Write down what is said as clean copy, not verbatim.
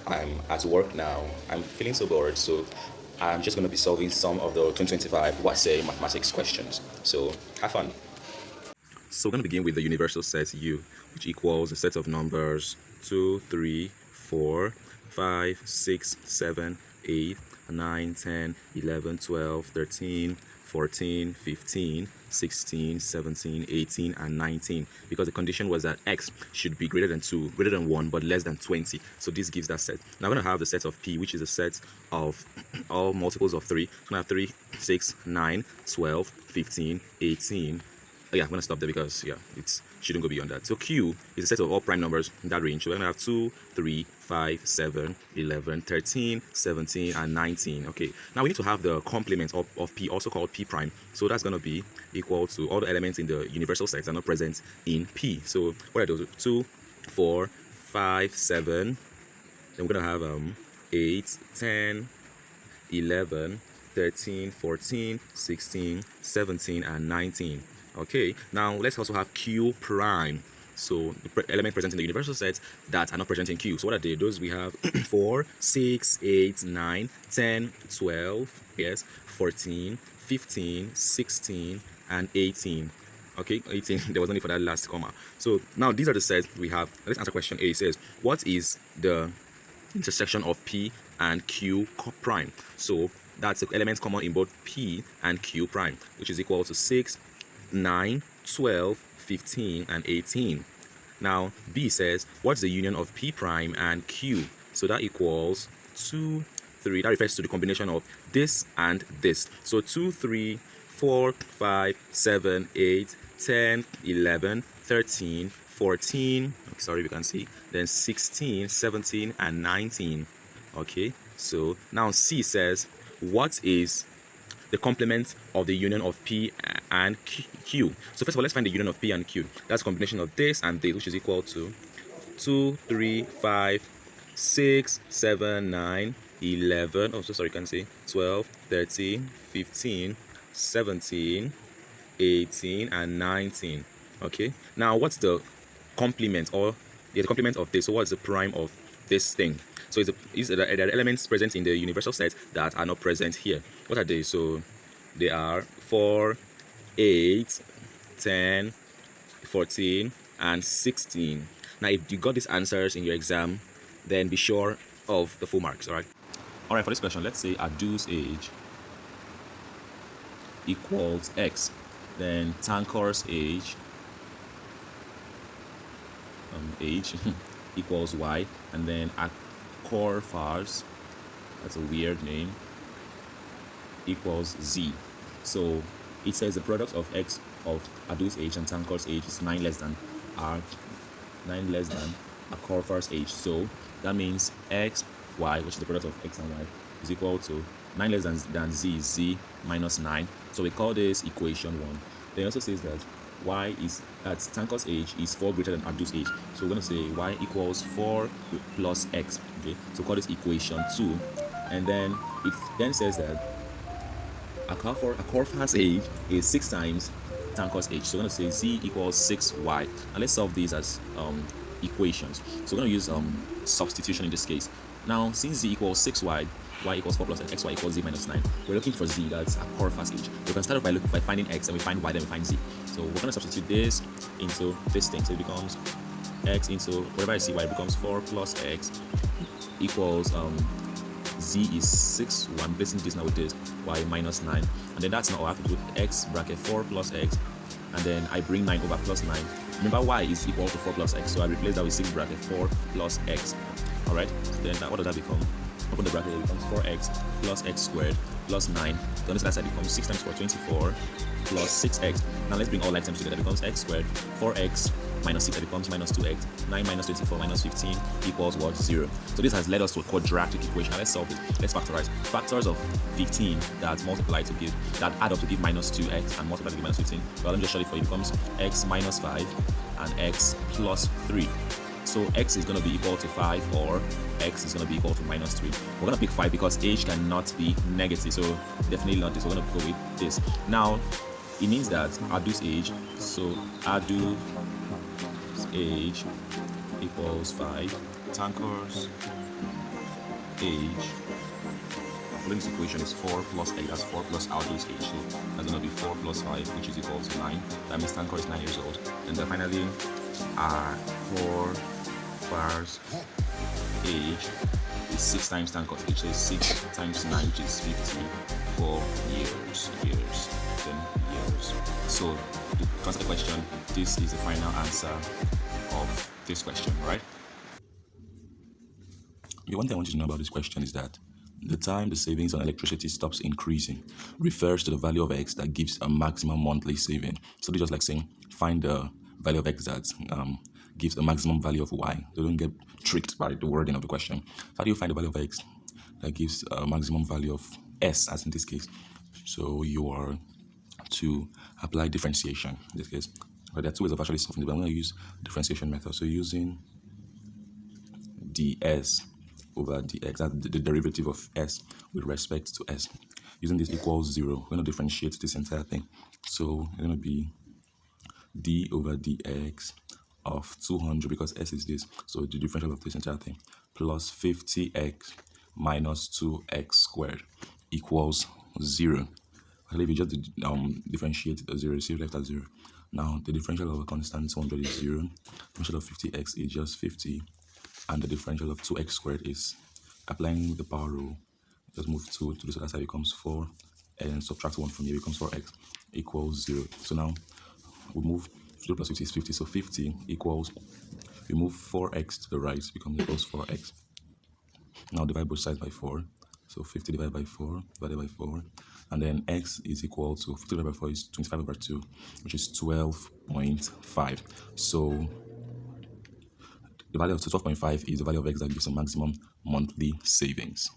I'm at work now. I'm feeling so bored, so I'm just going to be solving some of the 2025 WASSCE mathematics questions. So have fun. So we're going to begin with the universal set U, which equals a set of numbers 2, 3, 4, 5, 6, 7, 8, 9, 10, 11, 12, 13, 14, 15, 16, 17, 18, and 19, because the condition was that x should be greater than 2, greater than 1, but less than 20. So this gives that set. Now I'm going to have the set of p, which is a set of all multiples of 3. So I'm going to have 3, 6, 9, 12, 15, 18. Oh, yeah, I'm going to stop there because, yeah, it shouldn't go beyond that. So Q is a set of all prime numbers in that range. So we're going to have 2, 3, 5, 7, 11, 13, 17, and 19. Okay, now we need to have the complement of P, also called P prime. So that's going to be equal to all the elements in the universal set that are not present in P. So what are those? 2, 4, 5, 7. Then we're going to have 8, 10, 11, 13, 14, 16, 17, and 19. Okay, now let's also have Q prime. So the element present in the universal set that are not present in Q. So what are they? Those we have 4, 6, 8, 9, 10, 12, yes, 14, 15, 16, and 18. Okay, 18. There was only for that last comma. So now these are the sets we have. Let's answer question A. It says, what is the intersection of P and Q prime? So that's the elements common in both P and Q prime, which is equal to 6, 9, 12, 15, and 18. Now B says, what's the union of P prime and Q? So that equals 2, 3. That refers to the combination of this and this. So 2, 3, 4, 5, 7, 8, 10, 11, 13, 14, sorry, we can see, then 16, 17, and 19. Okay, so now C says, what is the complement of the union of P and Q? So first of all, let's find the union of P and Q. That's a combination of this and this, which is equal to 2, 3, 5, 6, 7, 9, 11. Oh, so sorry, you can see 12, 13, 15, 17, 18, and 19. Okay, now what's the complement, or the complement of this? So what's the prime of this thing? So there are elements present in the universal set that are not present here. What are they? So they are 4, 8, 10, 14, and 16. Now if you got these answers in your exam, then be sure of the full marks. Alright, for this question, let's say Adu's age equals x, then Tankor's age equals y, and then Akorfar's, that's a weird name, equals z. So it says the product of x of Adu's age and Tankor's age is 9 less than Akorfar's age. So that means x, y, which is the product of x and y, is equal to 9 less than z minus 9. So we call this equation 1. Then it also says that y is at Tankor's age is 4 greater than Adu's age. So we're going to say y equals 4 plus x. Okay, so call this equation 2. And then it then says that Akorfar's age is 6 times Tankor's age. So we're going to say z equals 6y. And let's solve these as equations. So we're going to use substitution in this case. Now since z equals 6y, y equals 4 plus x, xy equals z minus 9. We're looking for z, that's Akorfar's age. We can start off by finding x, and we find y, then we find z. So we're going to substitute this into this thing. So it becomes x into whatever I see, y becomes 4 plus x equals z is 6. I'm replacing this now with this, y minus 9. And then that's not all. I have to do x bracket 4 plus x, and then I bring 9 over plus 9. Remember, y is equal to 4 plus x, so I replace that with 6 bracket 4 plus x. Alright, then what does that become? Open the bracket, it becomes 4x plus x squared plus 9. So on this side becomes 6 times 4, 24 plus 6x. Now let's bring all like terms together. It becomes x squared, 4x minus 6, it becomes minus 2x. 9 minus 24 minus 15 equals what? 0. So this has led us to a quadratic equation. Now let's solve it. Let's factorize. Factors of 15 that multiply to give, that add up to give minus 2x and multiply to give minus 15. Well, let me just show it for you. It becomes x minus 5 and x plus 3. So x is going to be equal to 5, or x is going to be equal to minus 3. We're going to pick 5 because age cannot be negative, so definitely not this. We're going to go with this. Now it means that Adu's age, so Adu's age equals 5, Tankor's age. Following this equation is 4 plus 8, that's 4 plus our base age, so that's going to be 4 plus 5, which is equal to 9. That means Stanko is 9 years old. And then finally, our 4 bars age is 6 times Stanko's age, so it's 6 times 9, which is 54 years. So to answer the question, this is the final answer of this question, right? The one thing I want you to know about this question is that the time the savings on electricity stops increasing refers to the value of X that gives a maximum monthly saving. So they just like saying, find the value of X that gives a maximum value of Y. They don't get tricked by the wording of the question. How do you find the value of X that gives a maximum value of S, as in this case? So you are to apply differentiation in this case. But there are two ways of actually solving it, but I'm going to use differentiation method. So using ds over dx, that's the derivative of s with respect to s. Using this equals 0, we're going to differentiate this entire thing. So it's going to be d over dx of 200, because s is this, so the differential of this entire thing, plus 50x minus 2x squared equals 0. Actually, if you just differentiate the 0, see left at 0. Now the differential of a constant 200 is 0, the differential of 50x is just 50, and the differential of 2x squared is, applying the power rule, just move 2 to this other side, becomes 4, and subtract 1 from here, becomes 4x equals 0. So now we move 0 plus 50 is 50, so 50 equals, we move 4x to the right, becomes equals 4x. Now divide both sides by 4, so 50 divided by 4 divided by 4, and then x is equal to 50 divided by 4 is 25 over 2, which is 12.5. So the value of 12.5 is the value of x that gives a maximum monthly savings.